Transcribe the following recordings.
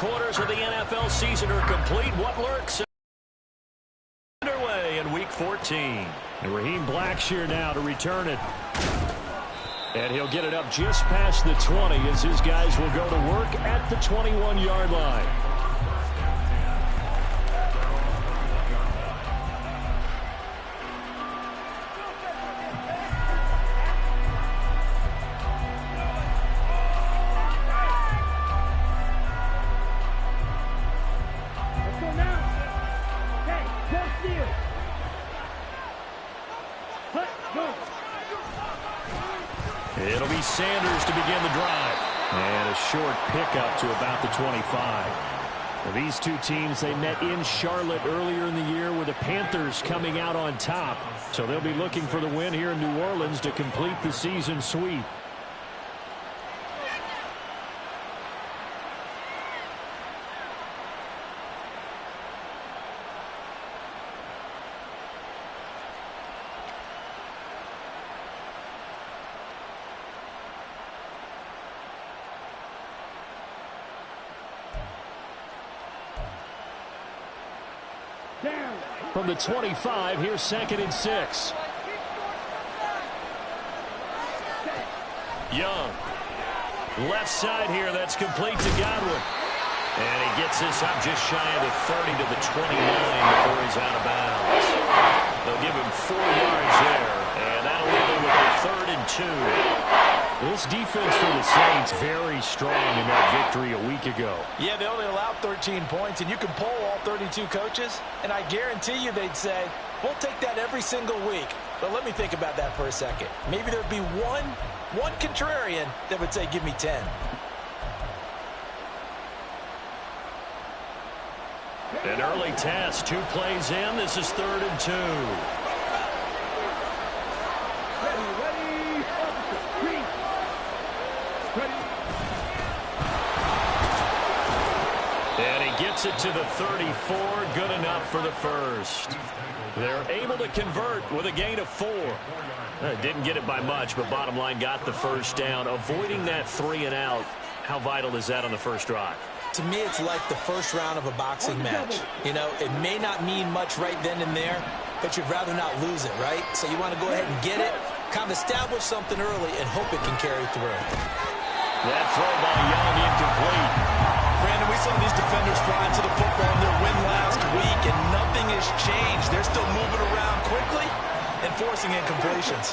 quarters of the NFL season are complete. What lurks underway in Week 14. And Raheem Blackshear now to return it. And he'll get it up just past the 20 as his guys will go to work at the 21-yard line. It'll be Sanders to begin the drive. And a short pickup to about the 25. Now, these two teams, they met in Charlotte earlier in the year with the Panthers coming out on top. So they'll be looking for the win here in New Orleans to complete the season sweep. From the 25, here's 2nd and 6. Young. Left side here, that's complete to Godwin. And he gets this up just shy of the 30 to the 29 before he's out of bounds. They'll give him 4 yards there, and that'll leave him with a 3rd and 2. This defense for the Saints very strong in that victory a week ago. Yeah, they only allowed 13 points, and you can poll all 32 coaches, and I guarantee you they'd say, we'll take that every single week. But let me think about that for a second. Maybe there'd be one contrarian that would say, give me 10. An early test, 2 plays in. This is 3rd and 2. And he gets it to the 34. Good enough for the first. They're able to convert with a gain of 4. Didn't get it by much, but bottom line got the first down. Avoiding that 3 and out. How vital is that on the first drive? To me, it's like the first round of a boxing match. You know, it may not mean much right then and there, but you'd rather not lose it, right? So you want to go ahead and get it, kind of establish something early, and hope it can carry through. That throw by Young incomplete. Brandon, we saw these defenders flying to the football in their win last week, and nothing has changed. They're still moving around quickly and forcing incompletions.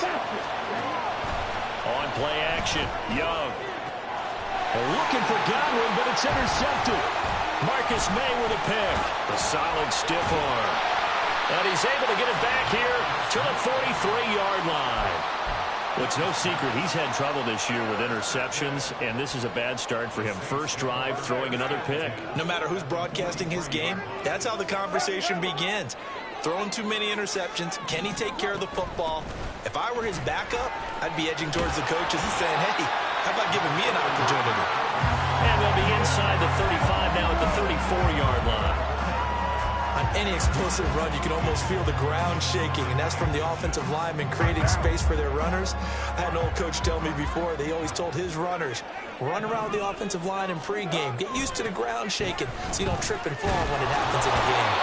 On play action, Young. They're looking for Godwin, but it's intercepted. Marcus May with a pick. A solid stiff arm. And he's able to get it back here to the 43-yard line. Well, it's no secret he's had trouble this year with interceptions, and this is a bad start for him. First drive, throwing another pick. No matter who's broadcasting his game, that's how the conversation begins. Throwing too many interceptions. Can he take care of the football? If I were his backup, I'd be edging towards the coaches and saying, hey, how about giving me an opportunity? And they'll be inside the 35 now at the 34-yard line. On any explosive run, you can almost feel the ground shaking, and that's from the offensive linemen creating space for their runners. I had an old coach tell me before, they always told his runners, run around the offensive line in pregame. Get used to the ground shaking so you don't trip and fall when it happens in a game.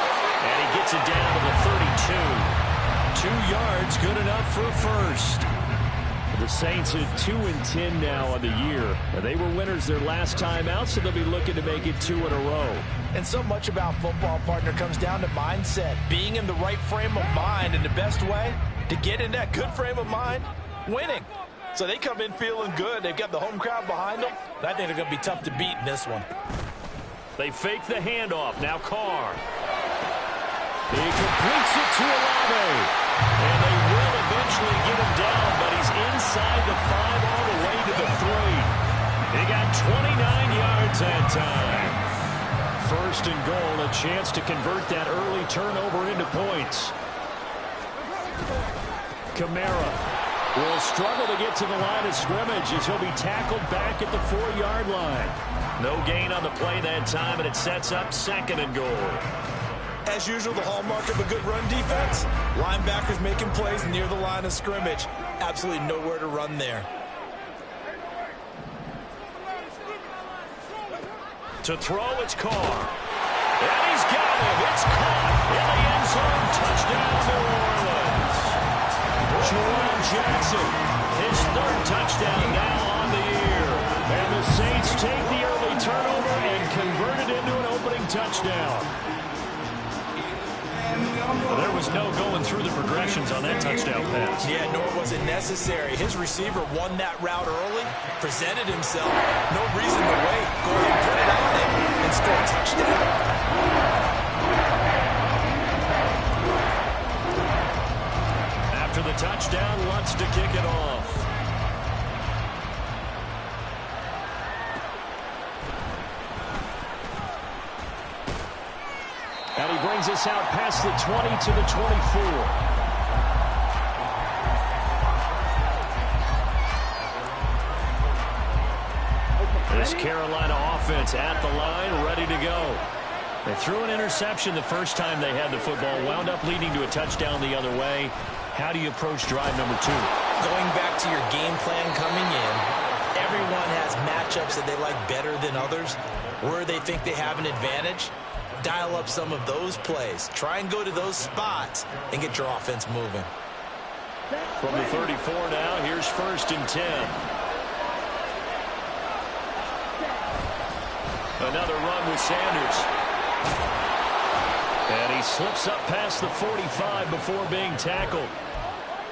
And he gets it down to the 32. 2 yards, good enough for a first. The Saints are 2-10 now on the year. They were winners their last time out, so they'll be looking to make it 2 in a row. And so much about football, partner, comes down to mindset. Being in the right frame of mind, and the best way to get in that good frame of mind, winning. So they come in feeling good. They've got the home crowd behind them. And I think they're going to be tough to beat in this one. They fake the handoff. Now Carr. He completes it to Olave. And they will eventually get him down, but he's inside the 5 all the way to the 3. He got 29 yards that time. First and goal, a chance to convert that early turnover into points. Kamara will struggle to get to the line of scrimmage as he'll be tackled back at the 4-yard line. No gain on the play that time, and it sets up 2nd and goal. As usual, the hallmark of a good run defense, linebackers making plays near the line of scrimmage. Absolutely nowhere to run there. To throw, it's Carr. And he's got him. It's caught in the end zone. Touchdown, New Orleans. Jerome Jackson, his third touchdown now on the year. And the Saints take the early turnover and convert it into an opening touchdown. Well, there was no going through the progressions on that touchdown pass. Yeah, nor was it necessary. His receiver won that route early, presented himself. No reason to wait. Go ahead and put it on him and score a touchdown. After the touchdown, wants to kick it off. And he brings us out past the 20 to the 24. This Carolina offense at the line, ready to go. They threw an interception the first time they had the football, wound up leading to a touchdown the other way. How do you approach drive number 2? Going back to your game plan coming in, everyone has matchups that they like better than others. Where they think they have an advantage, dial up some of those plays. Try and go to those spots and get your offense moving. From the 34 now, here's 1st and 10. Another run with Sanders. And he slips up past the 45 before being tackled.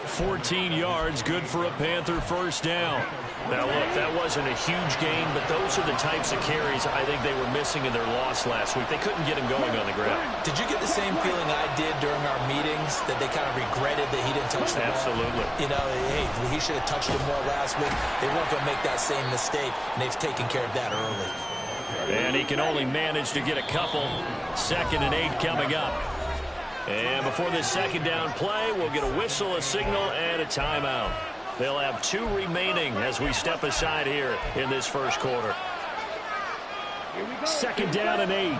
14 yards, good for a Panther first down. Now, look, that wasn't a huge gain, but those are the types of carries I think they were missing in their loss last week. They couldn't get him going on the ground. Did you get the same feeling I did during our meetings, that they kind of regretted that he didn't touch the ball? Absolutely. You know, hey, he should have touched it more last week. They weren't going to make that same mistake, and they've taken care of that early. And he can only manage to get a couple. 2nd and 8 coming up. And before this second down play, we'll get a whistle, a signal, and a timeout. They'll have 2 remaining as we step aside here in this first quarter. 2nd down and 8.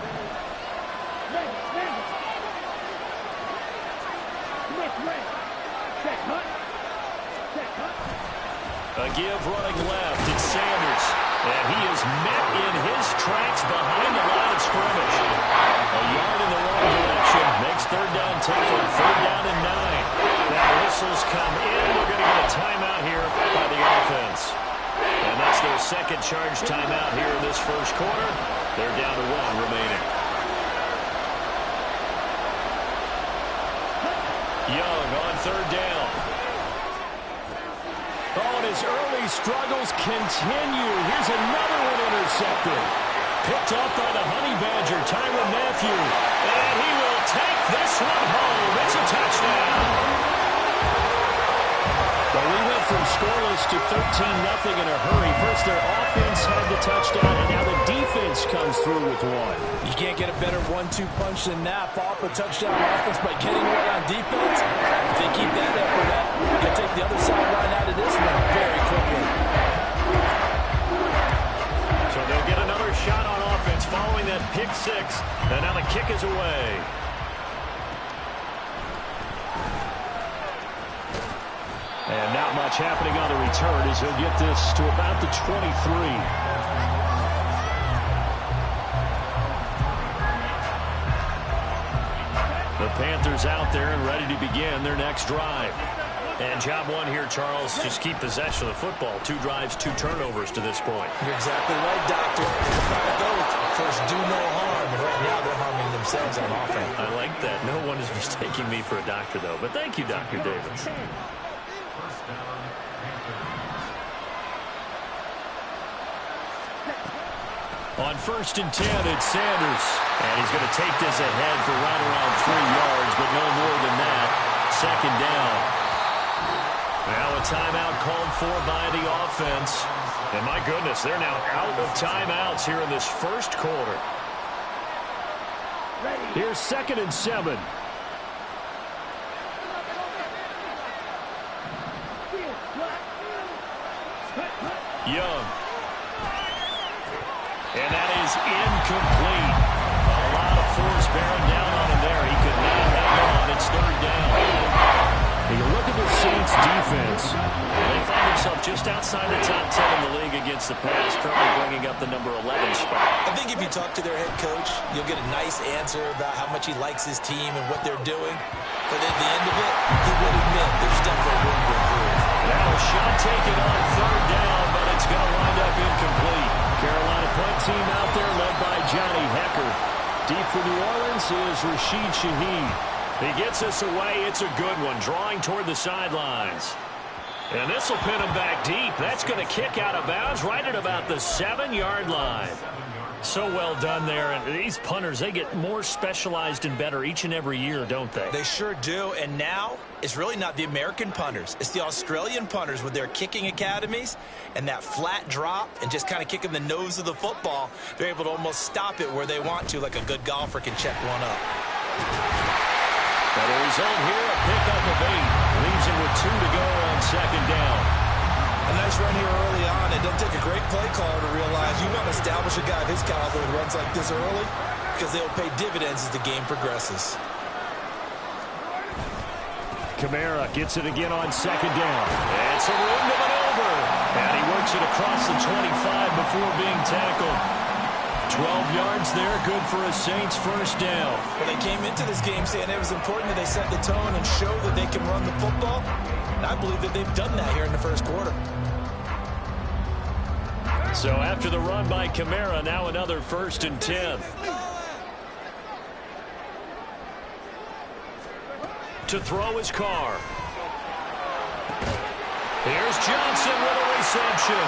A give running left. It's Sanders. And he is met in his tracks behind the line of scrimmage. A yard in the wrong direction. Makes 3rd down tougher. 3rd down and 9. That whistle's come in. We're going to get a timeout here by the offense. And that's their second charge timeout here in this first quarter. They're down to 1 remaining. Young on 3rd down. Oh, and his early struggles continue. Here's another one intercepted. Picked up by the Honey Badger, Tyrann Mathieu. And he will take this one home. It's a touchdown. Well, we went from scoreless to 13-0 in a hurry. First, their offense had the touchdown, and now the defense comes through with one. You can't get a better 1-2 punch than that. Follow up a touchdown offense by getting one on defense. If they keep that effort up, they'll take the other sideline out of this one very quickly. So they'll get another shot on offense following that pick 6, and now the kick is away. And not much happening on the return as he'll get this to about the 23. The Panthers out there and ready to begin their next drive. And job 1 here, Charles, just keep possession of the football. 2 drives, 2 turnovers to this point. You're exactly right, Doctor. First, do no harm. And right now, they're harming themselves on offense. I like that. No one is mistaking me for a doctor, though. But thank you, Dr. Davis. On 1st and 10, it's Sanders. And he's going to take this ahead for right around 3 yards, but no more than that. 2nd down. Now a timeout called for by the offense. And my goodness, they're now out of timeouts here in this first quarter. Here's 2nd and 7. Young. And that is incomplete. A lot of force bearing down on him there. He could not hang on. It's 3rd down. You look at the Saints defense. They find himself just outside the top 10 in the league against the pass, currently bringing up the number 11 spot. I think if you talk to their head coach, you'll get a nice answer about how much he likes his team and what they're doing. But at the end of it, he would admit there's definitely room to improve. Now a shot taken on third down, but it's going to wind up incomplete. Carolina punt team out there led by Johnny Hecker. Deep for New Orleans is Rashid Shaheed. He gets us away. It's a good one, drawing toward the sidelines. And this will pin him back deep. That's going to kick out of bounds right at about the 7-yard line. So well done there. And these punters, they get more specialized and better each and every year, don't they? They sure do. And now it's really not the American punters. It's the Australian punters with their kicking academies and that flat drop and just kind of kicking the nose of the football. They're able to almost stop it where they want to, like a good golfer can check one up. But a result here, a pickup of 8. Leaves him with 2 to go on second down. A nice run here early on. It doesn't take a great play caller to realize you want to establish a guy of his caliber with runs like this early because they'll pay dividends as the game progresses. Kamara gets it again on second down. And some room to maneuver. And he works it across the 25 before being tackled. 12 yards there, good for a Saints first down. Well, they came into this game saying it was important that they set the tone and show that they can run the football. And I believe that they've done that here in the first quarter. So after the run by Kamara, now another 1st and 10. To throw his car. Here's Johnson with a reception.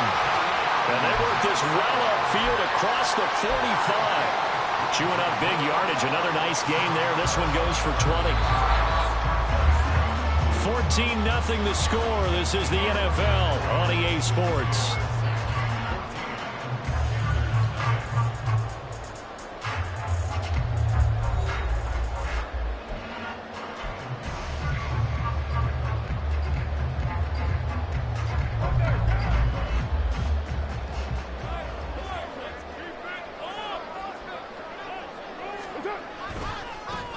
And they work this well upfield across the 45. Chewing up big yardage. Another nice gain there. This one goes for 20. 14-0 the score. This is the NFL on EA Sports.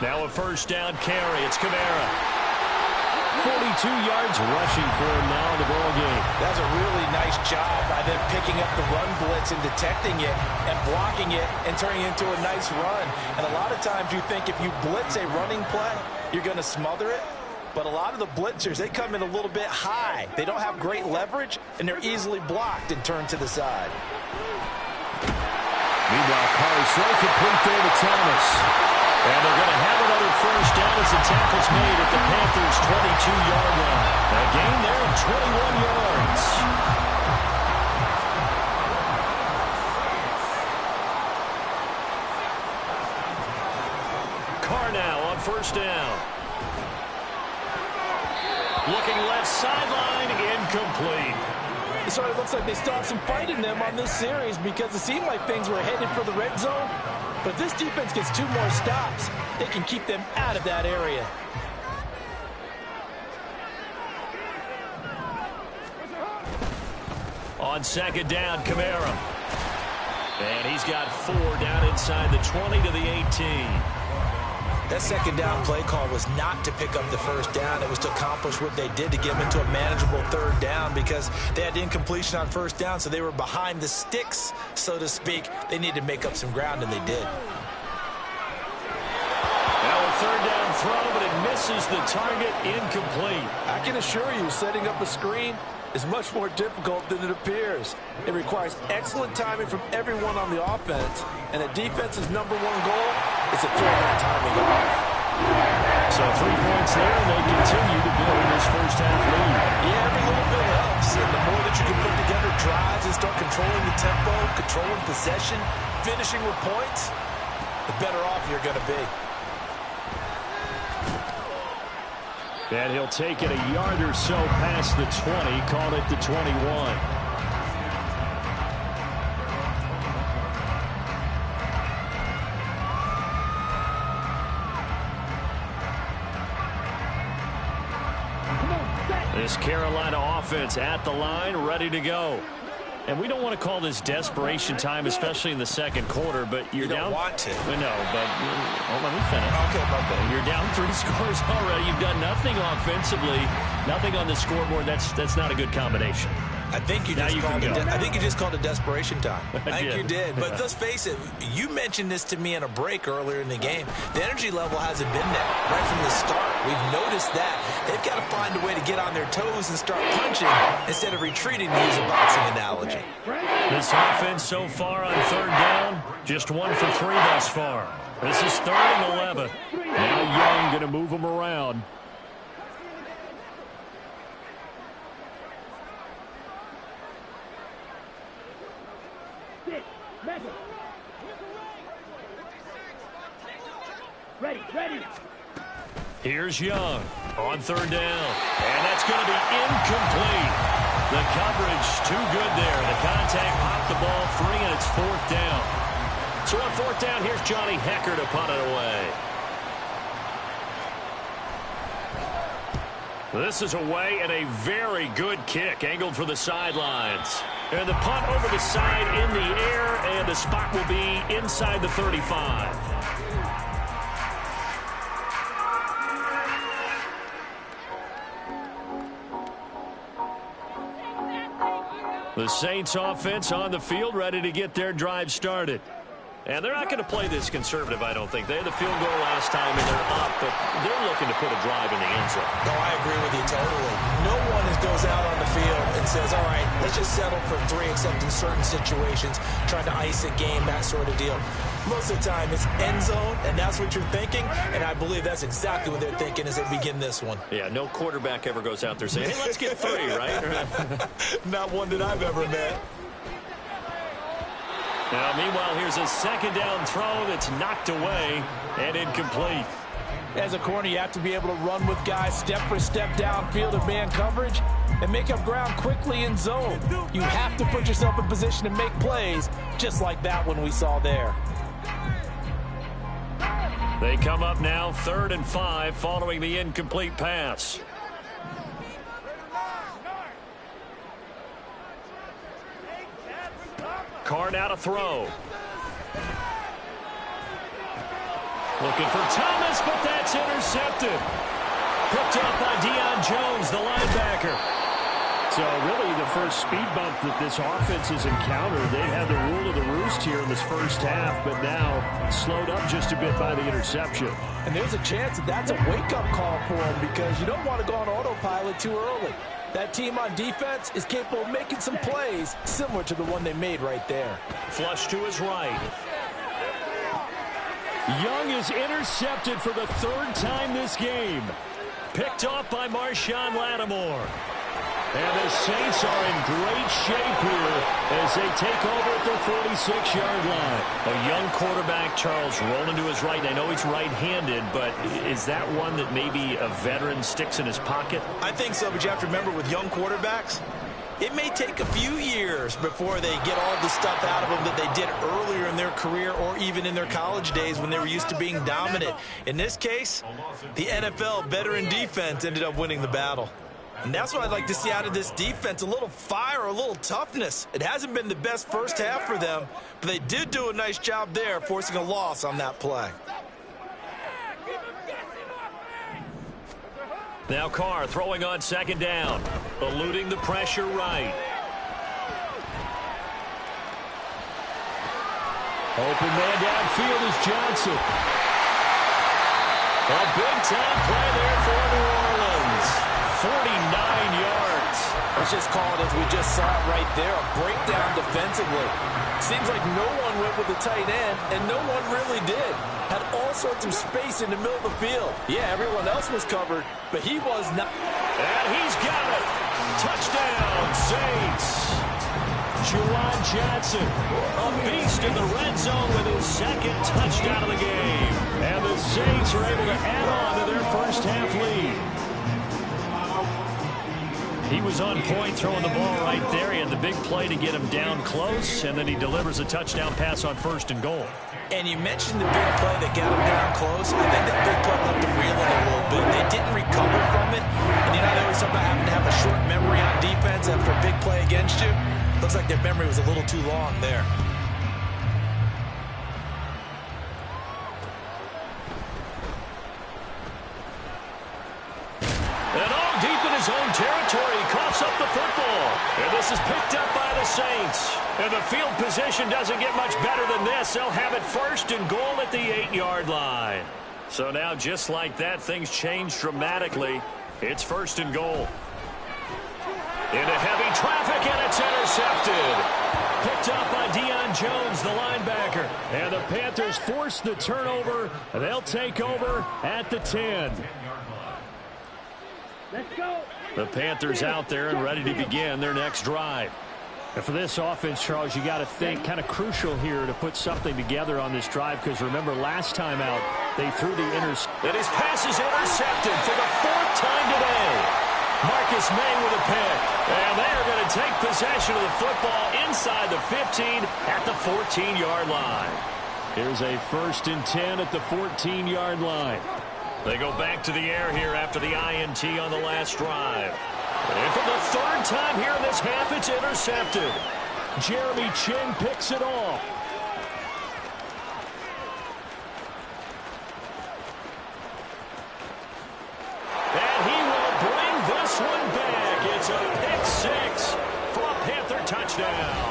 Now a first down carry. It's Kamara. 42 yards rushing for him now in the ball game. That's a really nice job by them picking up the run blitz and detecting it and blocking it and turning it into a nice run. And a lot of times you think if you blitz a running play, you're going to smother it. But a lot of the blitzers, they come in a little bit high. They don't have great leverage, and they're easily blocked and turned to the side. Meanwhile, Carr's throw complete there to Thomas. And they're going to have another first down as the tackle's made at the Panthers' 22-yard line. A gain there of 21 yards. Carr now on first down. Looking left sideline, incomplete. So it looks like they stopped some fight in them on this series because it seemed like things were headed for the red zone. But this defense gets 2 more stops. They can keep them out of that area. On second down, Kamara. And he's got 4 down inside the 20 to the 18. That second down play call was not to pick up the first down. It was to accomplish what they did to get them into a manageable third down because they had incompletion on first down, so they were behind the sticks, so to speak. They needed to make up some ground, and they did. Now a third down throw, but it misses the target, incomplete. I can assure you, setting up a screen is much more difficult than it appears. It requires excellent timing from everyone on the offense, and the defense's #1 goal is to throw that timing off. So 3 points there, and they continue to build this first half lead. Yeah, every little bit helps, and the more that you can put together drives and start controlling the tempo, controlling possession, finishing with points, the better off you're going to be. And he'll take it a yard or so past the 20, call it the 21. This Carolina offense at the line, ready to go. And we don't want to call this desperation time, especially in the second quarter, but you're down. You don't want to. No, but let me finish. Okay, okay. You're down 3 scores already. You've done nothing offensively, nothing on the scoreboard. That's not a good combination. I think you just called it desperation time. I think you did. But let's face it, you mentioned this to me in a break earlier in the game. The energy level hasn't been there right from the start. We've noticed that. They've got to find a way to get on their toes and start punching instead of retreating, to use a boxing analogy. This offense so far on third down, just 1 for 3 thus far. This is 3rd and 11. Now Young going to move them around. Ready. Here's Young on 3rd down. And that's going to be incomplete. The coverage too good there. The contact popped the ball free, and it's 4th down. So on 4th down, here's Johnny Hecker to punt it away. This is away and a very good kick angled for the sidelines. And the punt over the side in the air, and the spot will be inside the 35. The Saints offense on the field, ready to get their drive started. And they're not going to play this conservative, I don't think. They had the field goal last time, and they're up, but they're looking to put a drive in the end zone. No, I agree with you totally. No one goes out on the field and says, all right, let's just settle for 3, except in certain situations, trying to ice a game, that sort of deal. Most of the time, it's end zone, and that's what you're thinking, and I believe that's exactly what they're thinking as they begin this one. Yeah, no quarterback ever goes out there saying, hey, let's get 3, right? Not one that I've ever met. Now, meanwhile, here's a 2nd down throw that's knocked away and incomplete. As a corner, you have to be able to run with guys step for step downfield of man coverage and make up ground quickly in zone. You have to put yourself in position to make plays, just like that one we saw there. They come up now 3rd and 5 following the incomplete pass. Carr now to throw. Looking for Thomas, but that's intercepted. Picked up by Deion Jones, the linebacker. So really the first speed bump that this offense has encountered. They had the rule of the roost here in this first half, but now slowed up just a bit by the interception. And there's a chance that that's a wake-up call for them, because you don't want to go on autopilot too early. That team on defense is capable of making some plays similar to the one they made right there. Flush to his right. Young is intercepted for the 3rd time this game. Picked off by Marshawn Lattimore. And the Saints are in great shape here as they take over at the 46-yard line. A young quarterback, Charles, rolling to his right. I know he's right-handed, but is that one that maybe a veteran sticks in his pocket? I think so, but you have to remember with young quarterbacks, it may take a few years before they get all the stuff out of them that they did earlier in their career or even in their college days when they were used to being dominant. In this case, the NFL veteran defense ended up winning the battle. And that's what I'd like to see out of this defense, a little fire, a little toughness. It hasn't been the best first half for them, but they did do a nice job there, forcing a loss on that play. Now Carr throwing on 2nd down, eluding the pressure right. Open man downfield is Johnson. A big-time play there for New Orleans. 49 yards. Let's just call it as we just saw it right there, a breakdown defensively. Seems like no one went with the tight end, and no one really did. Had all sorts of space in the middle of the field. Yeah, everyone else was covered, but he was not. And he's got it. Touchdown, Saints. Juwan Johnson, a beast in the red zone with his 2nd touchdown of the game. And the Saints are able to add on to their first half lead. He was on point throwing the ball right there. He had the big play to get him down close, and then he delivers a touchdown pass on 1st and goal. And you mentioned the big play that got him down close. I think that big play left him reeling a little bit. They didn't recover from it. And you know, they always talk about having to have a short memory on defense after a big play against you. Looks like their memory was a little too long there. And all deep in his own territory, he coughs up the football. And this is picked up by the Saints. And the field position doesn't get much better than this. They'll have it first and goal at the 8-yard line. So now, just like that, things change dramatically. It's first and goal. Into heavy traffic, and it's intercepted. Picked up by Deion Jones, the linebacker. And the Panthers force the turnover. They'll take over at the 10. Let's go. The Panthers out there and ready to begin their next drive. And for this offense, Charles, you got to think kind of crucial here to put something together on this drive, because remember last time out they threw the And his pass is intercepted for the 4th time today. Marcus May with a pick. And they are going to take possession of the football inside the 15 at the 14-yard line. Here's a 1st and 10 at the 14-yard line. They go back to the air here after the INT on the last drive. And for the 3rd time here in this half, it's intercepted. Jeremy Chin picks it off. And he will bring this one back. It's a pick 6 for a Panther touchdown.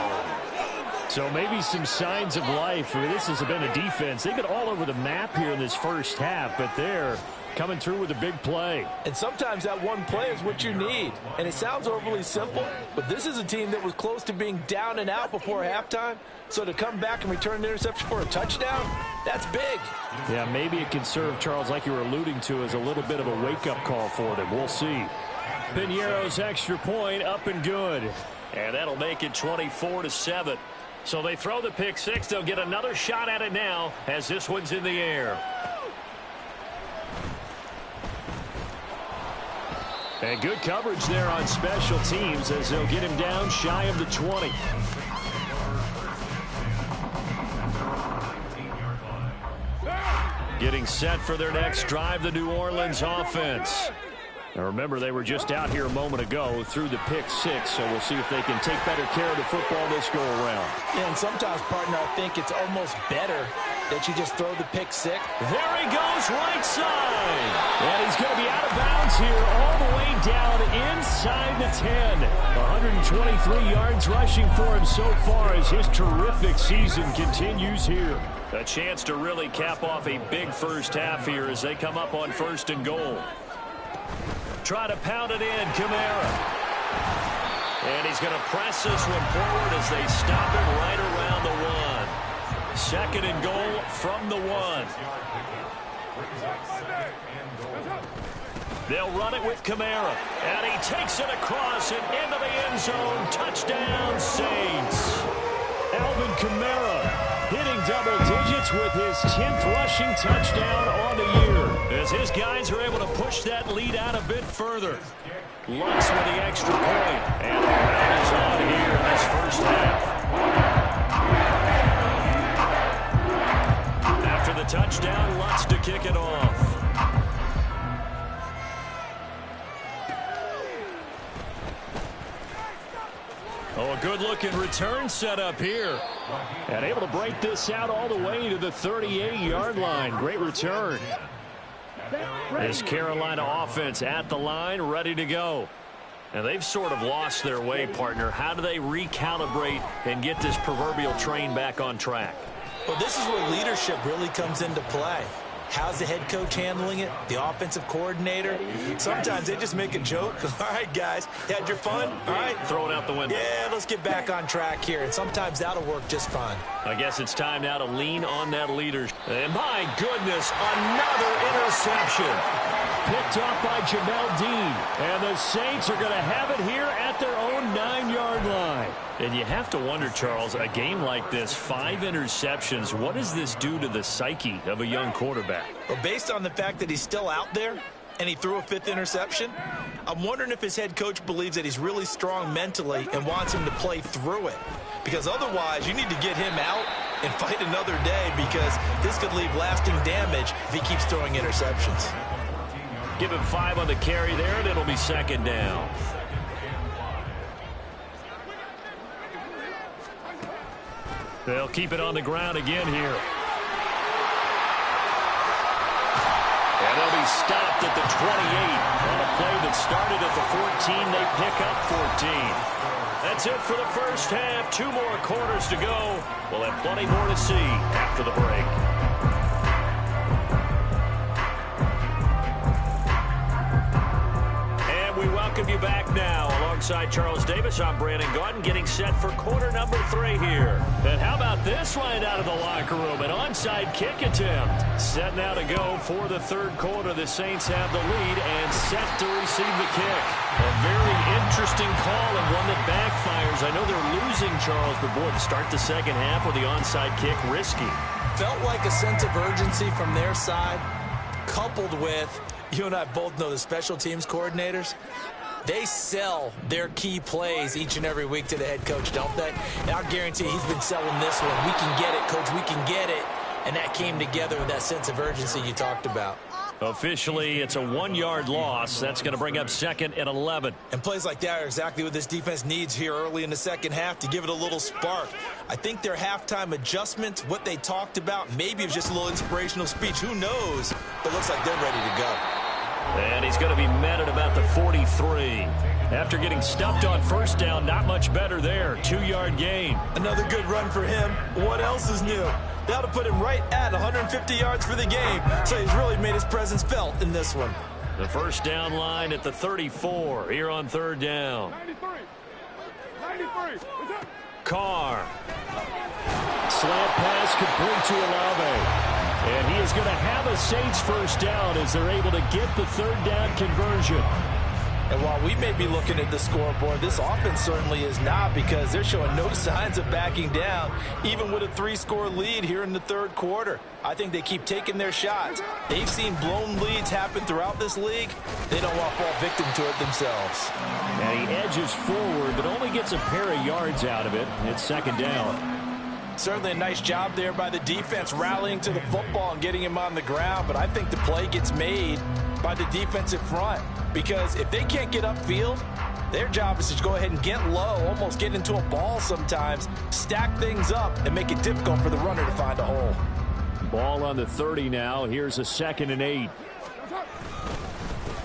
So maybe some signs of life. I mean, this has been a defense. They've been all over the map here in this first half, but they're coming through with a big play. And sometimes that one play is what you need. And it sounds overly simple, but this is a team that was close to being down and out before halftime. So to come back and return the interception for a touchdown, that's big. Yeah, maybe it can serve, Charles, like you were alluding to, as a little bit of a wake-up call for them. We'll see. Piñeiro's extra point up and good. And that'll make it 24-7. So they throw the pick 6. They'll get another shot at it now as this one's in the air. And good coverage there on special teams as they'll get him down shy of the 20. Getting set for their next drive, the New Orleans offense. Now remember, they were just out here a moment ago through the pick 6, so we'll see if they can take better care of the football this go-around. Yeah, and sometimes, partner, I think it's almost better that you just throw the pick 6. There he goes, right side. And he's going to be out of bounds here all the way down inside the 10. 123 yards rushing for him so far as his terrific season continues here. A chance to really cap off a big first half here as they come up on 1st and goal. Try to pound it in, Kamara. And he's going to press this one forward as they stop it right around the 1. 2nd and goal from the 1. They'll run it with Kamara. And he takes it across and into the end zone. Touchdown, Saints. Alvin Kamara hitting double digits with his 10th rushing touchdown on the year. As his guys are able to push that lead out a bit further. Lutz with the extra point. And the round is on here in this first half. After the touchdown, Lutz to kick it off. Oh, a good-looking return set up here. And able to break this out all the way to the 38-yard line. Great return. This Carolina offense at the line, ready to go. And they've sort of lost their way, partner. How do they recalibrate and get this proverbial train back on track? Well, this is where leadership really comes into play. How's the head coach handling it? The offensive coordinator? Sometimes they just make a joke. All right, guys, you had your fun? All right. Throw it out the window. Yeah, let's get back on track here. And sometimes that'll work just fine. I guess it's time now to lean on that leadership. And my goodness, another interception. Picked off by Jamel Dean. And the Saints are going to have it here at their own 9-yard line. And you have to wonder, Charles, a game like this, 5 interceptions, what does this do to the psyche of a young quarterback? Well, based on the fact that he's still out there and he threw a 5th interception, I'm wondering if his head coach believes that he's really strong mentally and wants him to play through it. Because otherwise, you need to get him out and fight another day, because this could leave lasting damage if he keeps throwing interceptions. Give him 5 on the carry there, and it'll be 2nd down. They'll keep it on the ground again here. And they'll be stopped at the 28. On a play that started at the 14, they pick up 14. That's it for the first half. 2 more quarters to go. We'll have plenty more to see after the break. We welcome you back now. Alongside Charles Davis, I'm Brandon Gaudin, getting set for quarter number 3 here. And how about this right out of the locker room? An onside kick attempt. Set now to go for the third quarter. The Saints have the lead and set to receive the kick. A very interesting call and one that backfires. I know they're losing, Charles, but boy, to start the second half with the onside kick, risky. Felt like a sense of urgency from their side, coupled with, you and I both know the special teams coordinators, they sell their key plays each and every week to the head coach, don't they? And I guarantee he's been selling this one. We can get it, coach, we can get it. And that came together with that sense of urgency you talked about. Officially, it's a 1-yard loss. That's going to bring up 2nd and 11. And plays like that are exactly what this defense needs here early in the second half to give it a little spark. I think their halftime adjustment, what they talked about, maybe it was just a little inspirational speech. Who knows? But looks like they're ready to go. And he's going to be met at about the 43. After getting stuffed on first down, not much better there. 2-yard gain. Another good run for him. What else is new? That'll put him right at 150 yards for the game. So he's really made his presence felt in this one. The first down line at the 34 here on third down. 93. Carr. Slant pass complete to Olave. And he is going to have a Saints first down as they're able to get the third down conversion. And while we may be looking at the scoreboard, this offense certainly is not, because they're showing no signs of backing down, even with a 3-score lead here in the third quarter. I think they keep taking their shots. They've seen blown leads happen throughout this league. They don't want to fall victim to it themselves. And he edges forward, but only gets a pair of yards out of it. It's second down. Certainly a nice job there by the defense, rallying to the football and getting him on the ground. But I think the play gets made by the defensive front, because if they can't get upfield, their job is to go ahead and get low, almost get into a ball sometimes, stack things up, and make it difficult for the runner to find a hole. Ball on the 30 now. Here's a 2nd and 8.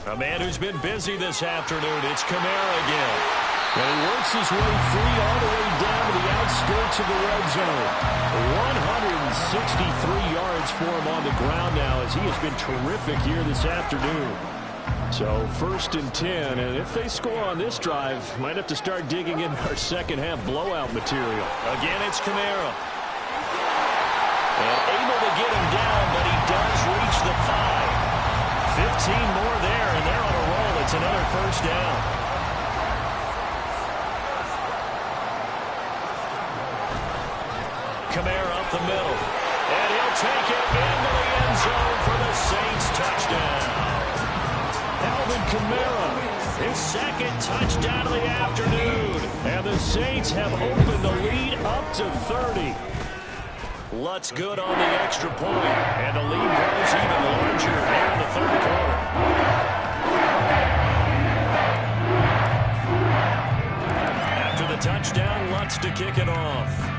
A man who's been busy this afternoon. It's Kamara again. And he works his way free all the way down to the outskirts of the red zone. 163 yards for him on the ground now, as he has been terrific here this afternoon. So 1st and 10, and if they score on this drive, might have to start digging in our second half blowout material. Again, it's Kamara. And able to get him down, but he does reach the 5. 15 more there, and they're on a roll. It's another first down. Kamara up the middle, and he'll take it into the end zone for the Saints touchdown. Alvin Kamara, his 2nd touchdown of the afternoon, and the Saints have opened the lead up to 30. Lutz good on the extra point, and the lead grows even larger here in the third quarter. After the touchdown, Lutz to kick it off.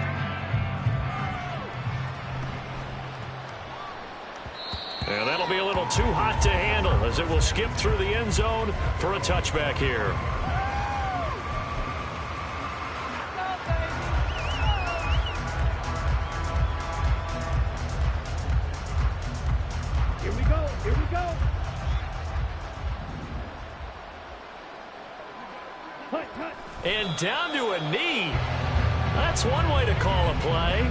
And that'll be a little too hot to handle, as it will skip through the end zone for a touchback here. Here we go. Here we go. Cut. And down to a knee. That's one way to call a play.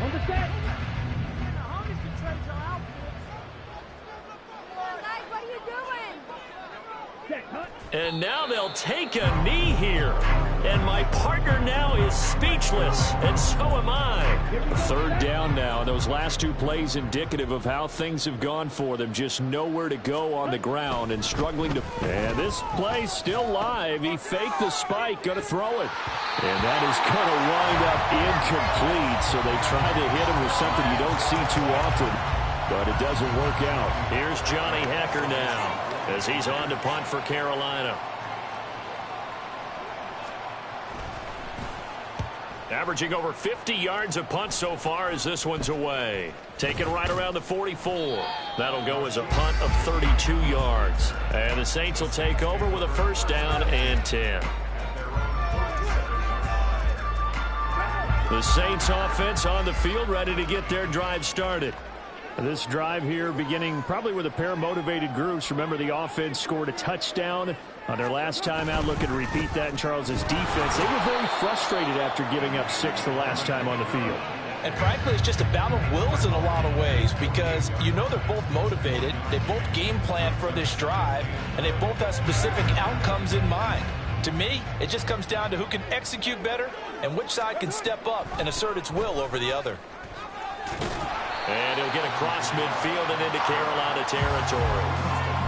Understand? What are you doing? And now they'll take a knee here. And my partner now is speechless, and so am I. Third down now. Those last 2 plays indicative of how things have gone for them. Just nowhere to go on the ground and struggling to... And this play still live. He faked the spike, going to throw it. And that is going to wind up incomplete. So they try to hit him with something you don't see too often. but it doesn't work out. Here's Johnny Hecker now as he's on to punt for Carolina. Averaging over 50 yards of punt so far as this one's away. Taken right around the 44. That'll go as a punt of 32 yards. And the Saints will take over with a first down and 10. The Saints offense on the field ready to get their drive started. This drive here beginning probably with a pair of motivated groups. Remember, the offense scored a touchdown on their last time out. Looking to repeat that in Charles's defense. They were very frustrated after giving up 6 the last time on the field. And frankly, it's just a battle of wills in a lot of ways because you know they're both motivated. They both game plan for this drive, and they both have specific outcomes in mind. To me, it just comes down to who can execute better and which side can step up and assert its will over the other. And he'll get across midfield and into Carolina territory.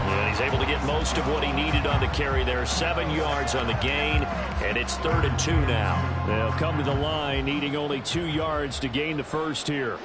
And he's able to get most of what he needed on the carry there. 7 yards on the gain, and it's 3rd and 2 now. They'll come to the line, needing only 2 yards to gain the first here.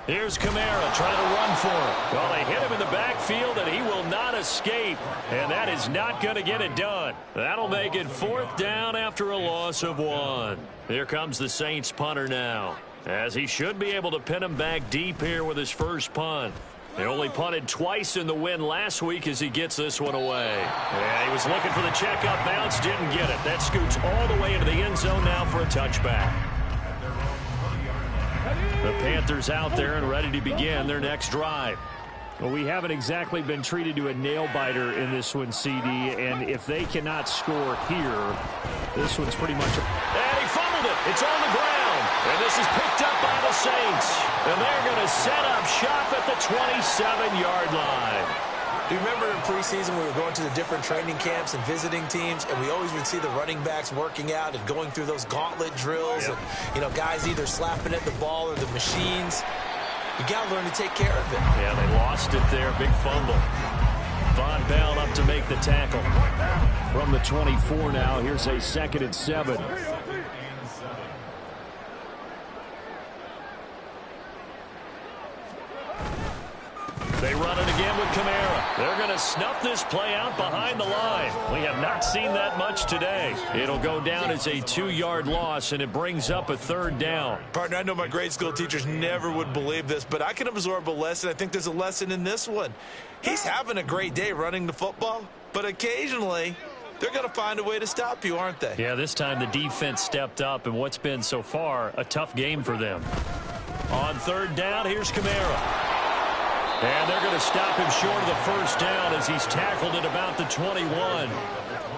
Here's Kamara trying to run for him. Well, they hit him in the backfield, and he will not escape. And that is not going to get it done. That'll make it 4th down after a loss of 1. Here comes the Saints punter now, as he should be able to pin him back deep here with his first punt. They only punted twice in the win last week as he gets this one away. Yeah, he was looking for the checkup bounce, didn't get it. That scoots all the way into the end zone now for a touchback. The Panthers out there and ready to begin their next drive. Well, we haven't exactly been treated to a nail-biter in this one, CD, and if they cannot score here, this one's pretty much And he fumbled it. It's on the ground. And this is picked up by the Saints. And they're going to set up shop at the 27-yard line. Do you remember in preseason we were going to the different training camps and visiting teams, and we always would see the running backs working out and going through those gauntlet drills, and, you know, guys either slapping at the ball or the machines. You got to learn to take care of it. Yeah, they lost it there. Big fumble. Von Bell up to make the tackle. from the 24 now. Here's a 2nd and 7. They run it again with Kamara. They're going to snuff this play out behind the line. We have not seen that much today. It'll go down as a 2-yard loss, and it brings up a 3rd down. Partner, I know my grade school teachers never would believe this, but I can absorb a lesson. I think there's a lesson in this one. He's having a great day running the football, but occasionally they're going to find a way to stop you, aren't they? Yeah, this time the defense stepped up, and what's been so far a tough game for them. On 3rd down, here's Kamara. And they're going to stop him short of the 1st down as he's tackled at about the 21.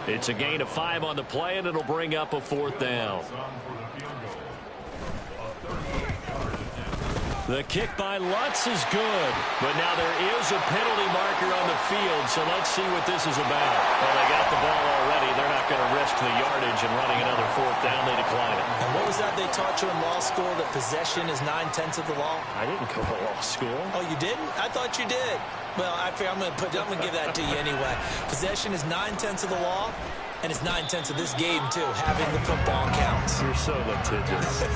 It's a gain of 5 on the play, and it'll bring up a 4th down. The kick by Lutz is good, but now there is a penalty marker on the field, so let's see what this is about. Well, they got the ball already. They're not going to risk the yardage and running another 4th down. They decline it. And what was that they taught you in law school, that possession is 9/10 of the law? I didn't go to law school. Oh, you didn't? I thought you did. Well, I'm going to give that to you anyway. Possession is 9/10 of the law, and it's 9/10 of this game, too. Having the football counts. You're so litigious.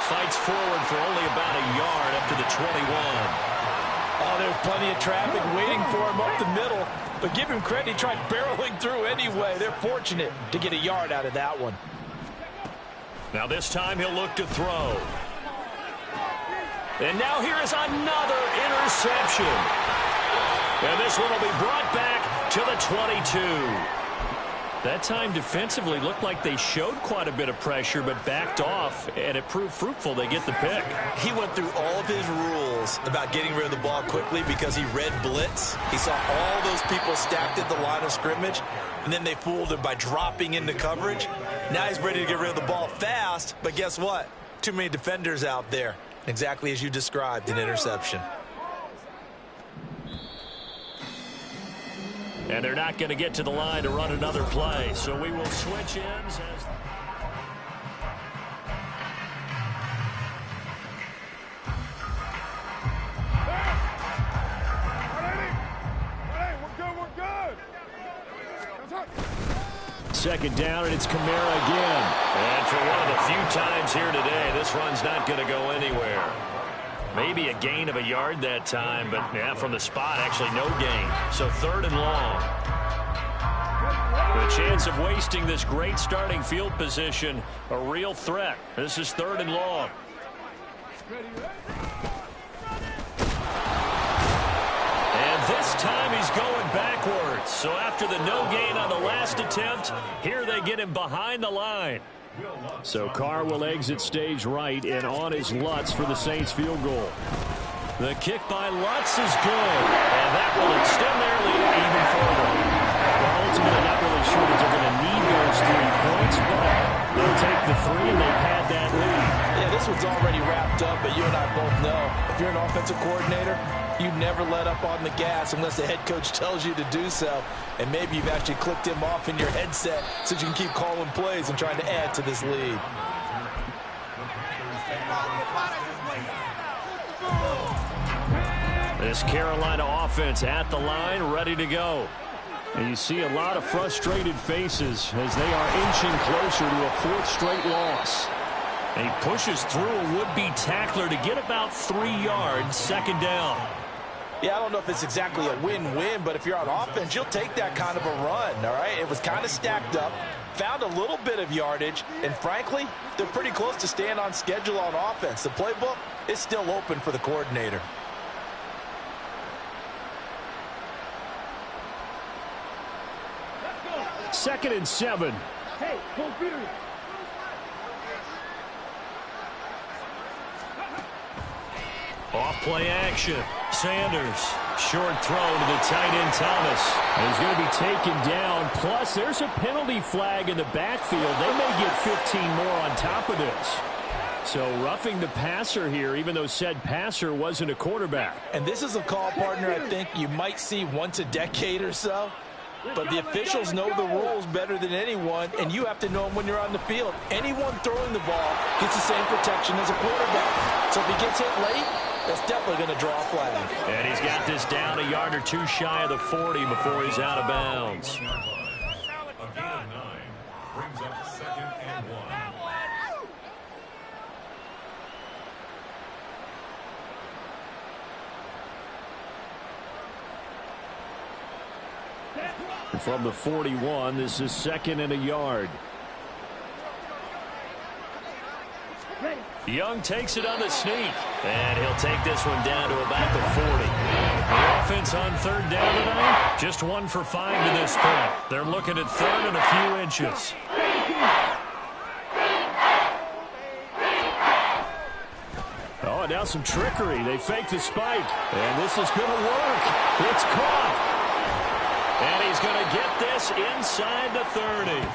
Fights forward for only about a yard up to the 21. Oh, there's plenty of traffic waiting for him up the middle. But give him credit, he tried barreling through anyway. They're fortunate to get a yard out of that one. Now this time he'll look to throw. And now here is another interception. And this one will be brought back to the 22. That time defensively looked like they showed quite a bit of pressure but backed off, and it proved fruitful. They get the pick. He went through all of his rules about getting rid of the ball quickly because he read blitz. He saw all those people stacked at the line of scrimmage, and then they fooled him by dropping into coverage. Now he's ready to get rid of the ball fast, but guess what? Too many defenders out there. Exactly as you described, an interception. And they're not going to get to the line to run another play, so we will switch ends. second down, and it's Kamara again. And for one of the few times here today, this run's not going to go anywhere. Maybe a gain of a yard that time, but yeah, from the spot, actually no gain. So 3rd and long. The chance of wasting this great starting field position, a real threat. This is 3rd and long. And this time he's going backwards. So after the no gain on the last attempt, here they get him behind the line. So Carr will exit stage right, and on is Lutz for the Saints field goal. The kick by Lutz is good, and that will extend their lead even further. Well, ultimately, not really sure that they're going to need those 3 points, but they'll take the 3 and they pad that lead. Yeah, this one's already wrapped up, but you and I both know if you're an offensive coordinator, you never let up on the gas unless the head coach tells you to do so. And maybe you've actually clicked him off in your headset so you can keep calling plays and trying to add to this lead. This Carolina offense at the line, ready to go. And you see a lot of frustrated faces as they are inching closer to a 4th straight loss. And he pushes through a would-be tackler to get about 3 yards, 2nd down. Yeah, I don't know if it's exactly a win-win, but if you're on offense, you'll take that kind of a run, all right? It was kind of stacked up, found a little bit of yardage, and frankly, they're pretty close to staying on schedule on offense. The playbook is still open for the coordinator. Second and 7. Hey, computer. Off play action. Sanders. Short throw to the tight end Thomas. And he's going to be taken down. Plus, there's a penalty flag in the backfield. They may get 15 more on top of this. So roughing the passer here, even though said passer wasn't a quarterback. And this is a call, partner, I think you might see once a decade or so. But the officials know the rules better than anyone, and you have to know them when you're on the field. Anyone throwing the ball gets the same protection as a quarterback. So if he gets hit late, that's definitely going to draw a flag. And he's got this down a yard or 2 shy of the 40 before he's out of bounds. A gain of 9 brings up 2nd and 1. From the 41, this is 2nd and a yard. Young takes it on the sneak, and he'll take this one down to about the 40. The offense on 3rd down tonight, just 1 for 5 to this point. They're looking at 3rd and a few inches. Oh, and now some trickery. They fake the spike, and this is going to work. It's caught. And he's going to get this inside the 30.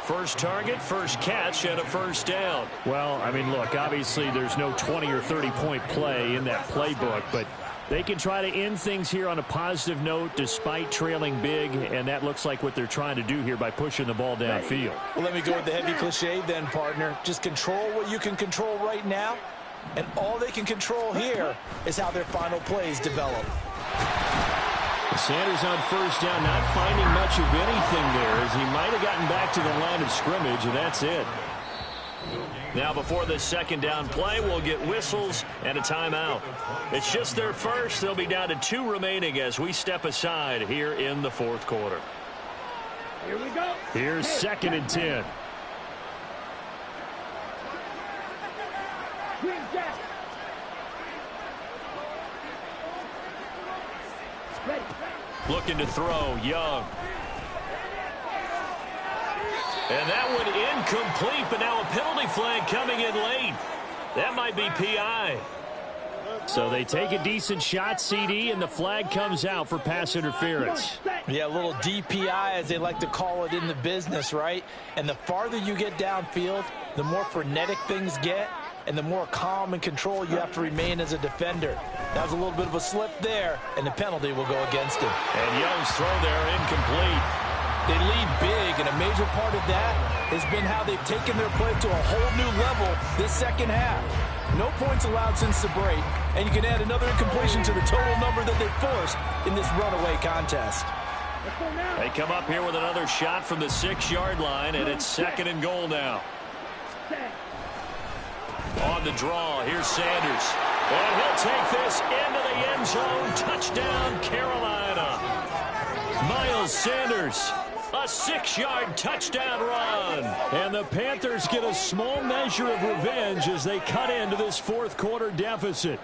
First target, first catch, and a 1st down. Well, I mean, look, obviously there's no 20 or 30-point play in that playbook, but they can try to end things here on a positive note despite trailing big, and that looks like what they're trying to do here by pushing the ball downfield. Well, let me go with the heavy cliche then, partner. Just control what you can control right now, and all they can control here is how their final plays develop. Sanders on 1st down, not finding much of anything there as he might have gotten back to the line of scrimmage, and that's it. Now before the 2nd down play, we'll get whistles and a timeout. It's just their first. They'll be down to 2 remaining as we step aside here in the 4th quarter. Here we go. Here's 2nd and 10. Green Jack. Ready. Looking to throw, Young. And that one incomplete, but now a penalty flag coming in late. That might be PI. So they take a decent shot, CD, and the flag comes out for pass interference. Yeah, a little DPI, as they like to call it in the business, right? And the farther you get downfield, the more frenetic things get, and the more calm and control you have to remain as a defender. That was a little bit of a slip there, and the penalty will go against him. And Young's throw there incomplete. They lead big, and a major part of that has been how they've taken their play to a whole new level this 2nd half. No points allowed since the break, and you can add another incompletion to the total number that they forced in this runaway contest. Let's go now. They come up here with another shot from the 6-yard line, and it's 2nd and goal now. Set. On the draw, here's Sanders. And he'll take this into the end zone. Touchdown, Carolina. Miles Sanders, a 6-yard touchdown run. And the Panthers get a small measure of revenge as they cut into this 4th quarter deficit.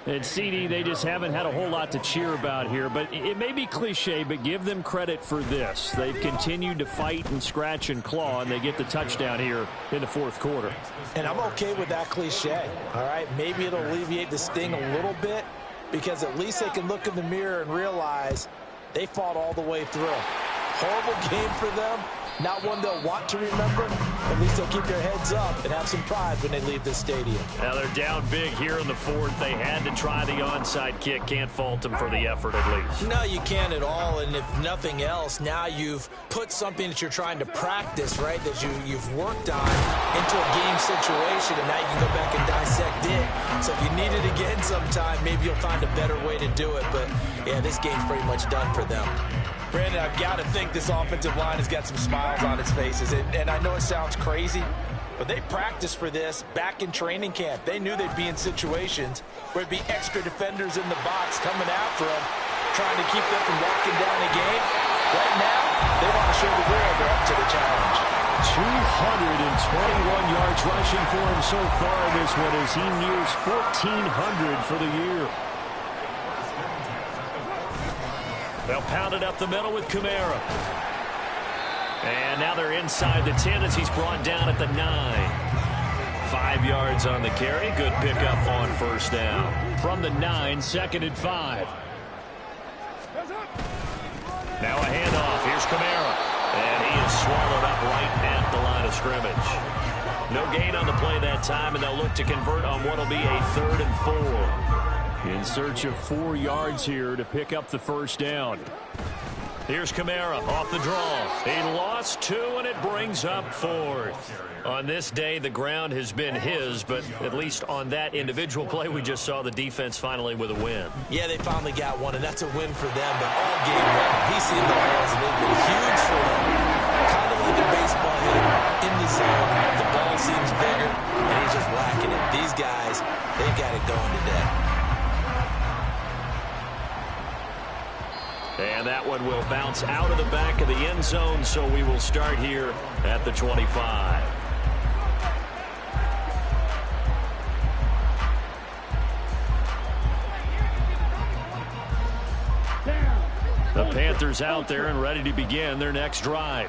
And CD, they just haven't had a whole lot to cheer about here, but it may be cliche, but give them credit for this. They've continued to fight and scratch and claw, and they get the touchdown here in the 4th quarter. And I'm okay with that cliche, all right? Maybe it'll alleviate the sting a little bit because at least they can look in the mirror and realize they fought all the way through. Horrible game for them. Not one they'll want to remember. At least they'll keep their heads up and have some pride when they leave the stadium. Now they're down big here in the 4th. They had to try the onside kick. Can't fault them for the effort at least. No, you can't at all. And if nothing else, now you've put something that you're trying to practice, right, that you've worked on into a game situation, and now you can go back and dissect it. So if you need it again sometime, maybe you'll find a better way to do it. But, yeah, this game's pretty much done for them. Brandon, I've got to think this offensive line has got some smiles on its faces. And I know it sounds crazy, but they practiced for this back in training camp. They knew they'd be in situations where it'd be extra defenders in the box coming after them, trying to keep them from walking down the game. Right now, they want to show the world they're up to the challenge. 221 yards rushing for him so far in this one as he nears 1,400 for the year. They'll pound it up the middle with Kamara. And now they're inside the 10 as he's brought down at the 9. 5 yards on the carry. Good pickup on 1st down. From the 9, 2nd and 5. Now a handoff. Here's Kamara. And he is swallowed up right at the line of scrimmage. No gain on the play that time, and they'll look to convert on what will be a 3rd and 4. In search of 4 yards here to pick up the 1st down. Here's Kamara off the draw. He lost 2, and it brings up 4th. On this day, the ground has been his, but at least on that individual play, we just saw the defense finally with a win. Yeah, they finally got one, and that's a win for them. But all game long, he's seen the holes, and they've been huge for him. Kind of like a baseball hitter in the zone. The ball seems bigger, and he's just whacking it. These guys, they've got it going today. And that one will bounce out of the back of the end zone, so we will start here at the 25. The Panthers out there and ready to begin their next drive.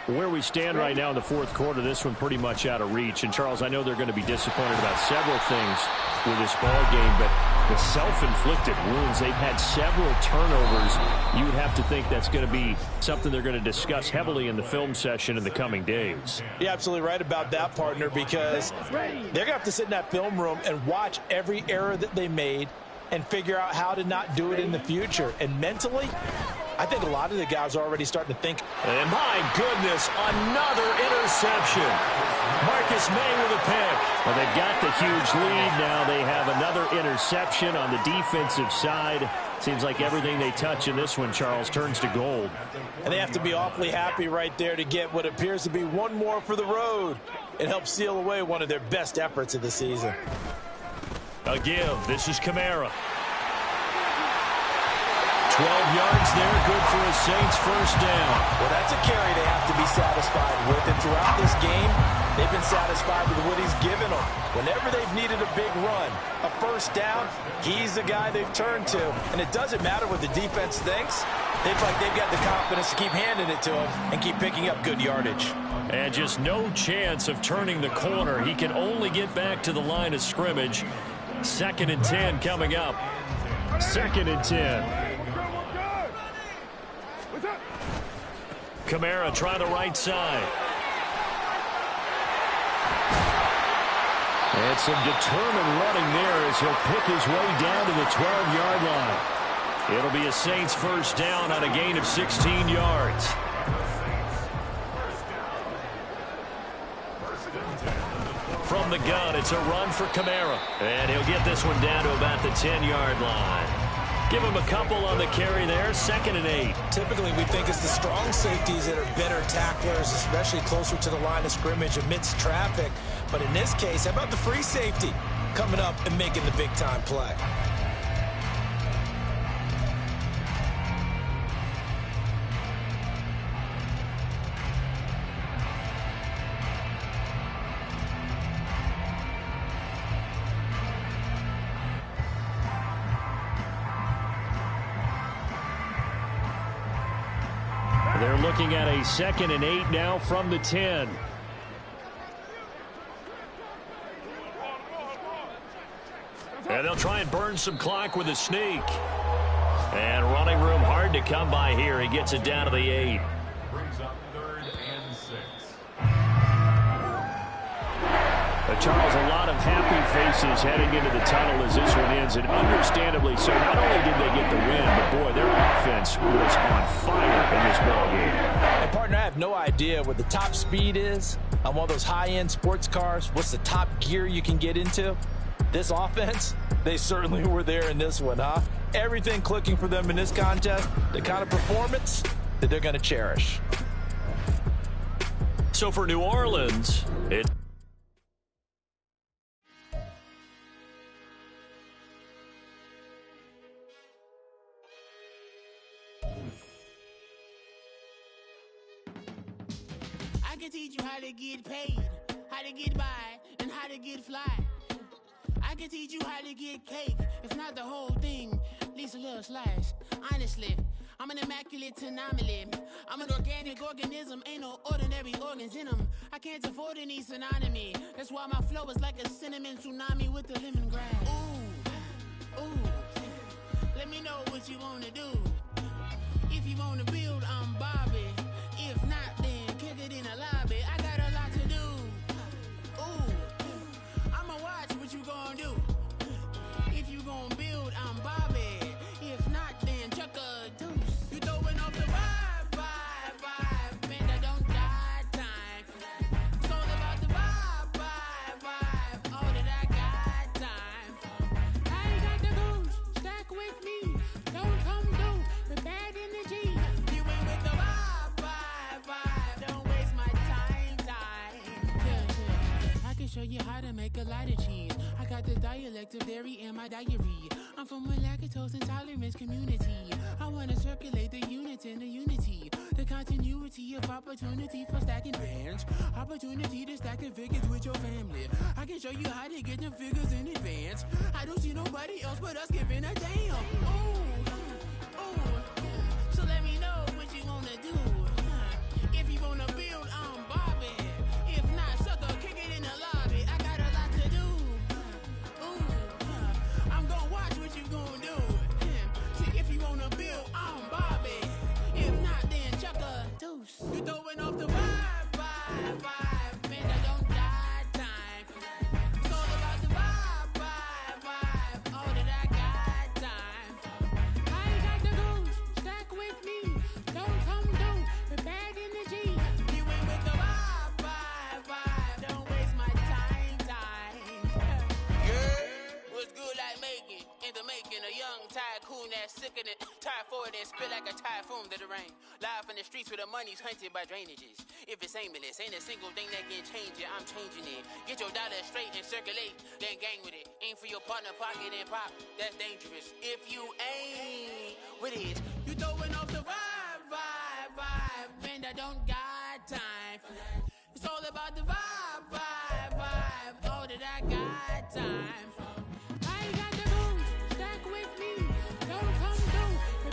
Where we stand right now in the 4th quarter, this one pretty much out of reach. And, Charles, I know they're going to be disappointed about several things with this ball game, but the self-inflicted wounds, they've had several turnovers. You would have to think that's going to be something they're going to discuss heavily in the film session in the coming days. You're absolutely right about that, partner, because they're going to have to sit in that film room and watch every error that they made and figure out how to not do it in the future. And mentally, I think a lot of the guys are already starting to think. And my goodness, another interception. Marcus May with a pick. Well, they've got the huge lead now. They have another interception on the defensive side. Seems like everything they touch in this one, Charles, turns to gold. And they have to be awfully happy right there to get what appears to be one more for the road. It helps seal away one of their best efforts of the season. A give. This is Kamara. 12 yards there, good for a Saints 1st down. Well, that's a carry they have to be satisfied with. And throughout this game, they've been satisfied with what he's given them. Whenever they've needed a big run, a 1st down, he's the guy they've turned to. And it doesn't matter what the defense thinks. They feel like they've got the confidence to keep handing it to him and keep picking up good yardage. And just no chance of turning the corner. He can only get back to the line of scrimmage. 2nd and 10 coming up. 2nd and 10. Kamara trying the right side. And some determined running there as he'll pick his way down to the 12-yard line. It'll be a Saints 1st down on a gain of 16 yards. From the gun, it's a run for Kamara. And he'll get this one down to about the 10-yard line. Give him a couple on the carry there, 2nd and 8. Typically, we think it's the strong safeties that are better tacklers, especially closer to the line of scrimmage amidst traffic. But in this case, how about the free safety coming up and making the big-time play? They're looking at a 2nd and 8 now from the 10. And they'll try and burn some clock with a sneak. And running room hard to come by here. He gets it down to the 8. Brings up 3rd and 6. Charles, a lot of happy faces heading into the tunnel as this one ends, and understandably so. Not only did they get the win, but boy, their offense was on fire in this ballgame. Hey, partner, I have no idea what the top speed is on one of those high-end sports cars. What's the top gear you can get into? This offense, they certainly were there in this one, huh? Everything clicking for them in this contest, the kind of performance that they're going to cherish. So for New Orleans, it's I can teach you how to get paid, how to get by, and how to get fly. I can teach you how to get cake, if not the whole thing, at least a little slice. Honestly, I'm an immaculate anomaly. I'm an organic organism, ain't no ordinary organs in them. I can't afford any synonymy. That's why my flow is like a cinnamon tsunami with the lemongrass. Ooh, ooh, let me know what you wanna do. If you wanna build, I'm Bobby. If not, then kick it in the lobby. I got a lot to do. Ooh, I'ma watch what you gonna do. If you gonna build, I'm Bobby. If not, then chuck a deuce. You throwing off the vibe, man, that don't die time. It's all about the vibe, all that I got time. I ain't got the goose, stack with me. Don't come through with bad energy. You ain't with the vibe, don't waste my time. Yeah. I can show you how to make a lot of cheese. I got the dialect of dairy in my diary. I'm from a lactose intolerance community. I wanna circulate the units and the unity. The continuity of opportunity for stacking bands. Opportunity to stack the figures with your family. I can show you how to get them figures in advance. I don't see nobody else but us giving a damn. Ooh, so let me know what you wanna do. If you wanna build, I'm Bobby. If not, sucker, kick it in the lobby. I got a lot to do. Ooh, I'm gonna watch what you gonna do. See, if you wanna build, I'm Bobby. If not, then chuck a deuce. You throwing off the vibe, man, that don't die time. It's all about the vibe, all that I got time. I ain't got the goose, stack with me. Don't come through with bad energy. You ain't with the vibe, don't waste my time. Yeah, what's good like making? In the making, a young tycoon that's sick of it. Tired for it and spit like a typhoon to the rain. Live in the streets where the money's hunted by drainages. If it's aimless, ain't a single thing that can change it. I'm changing it. Get your dollar straight and circulate, then gang with it. Aim for your partner, pocket and pop. That's dangerous. If you ain't with it, you throwing off the vibe, man, that don't got time for that. It's all about the vibe, all that I got time.